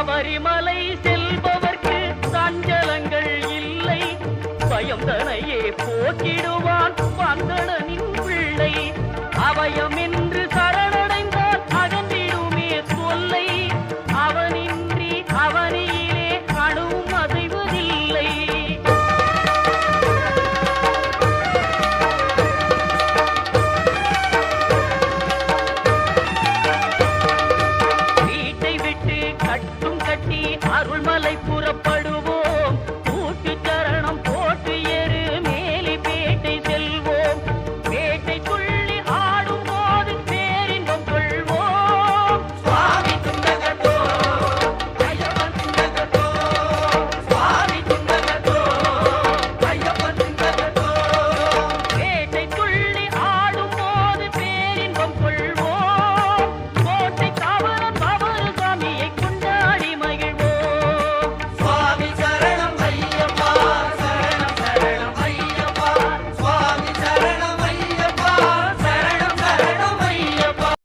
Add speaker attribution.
Speaker 1: சபரிமலை செல்பவர்க்கு சஞ்சலங்கள் இல்லை. பயம் தனையே போக்கிடுவான் வந்தனனின் பிள்ளை. அவயம் என்று சரணடைந்தால் அகன்றிடுமே தொல்லை. அவனின்றி அவனியிலே அணுவும் அசைவதில்லை. வீட்டை விட்டு கட்டும் கட்டி அருள்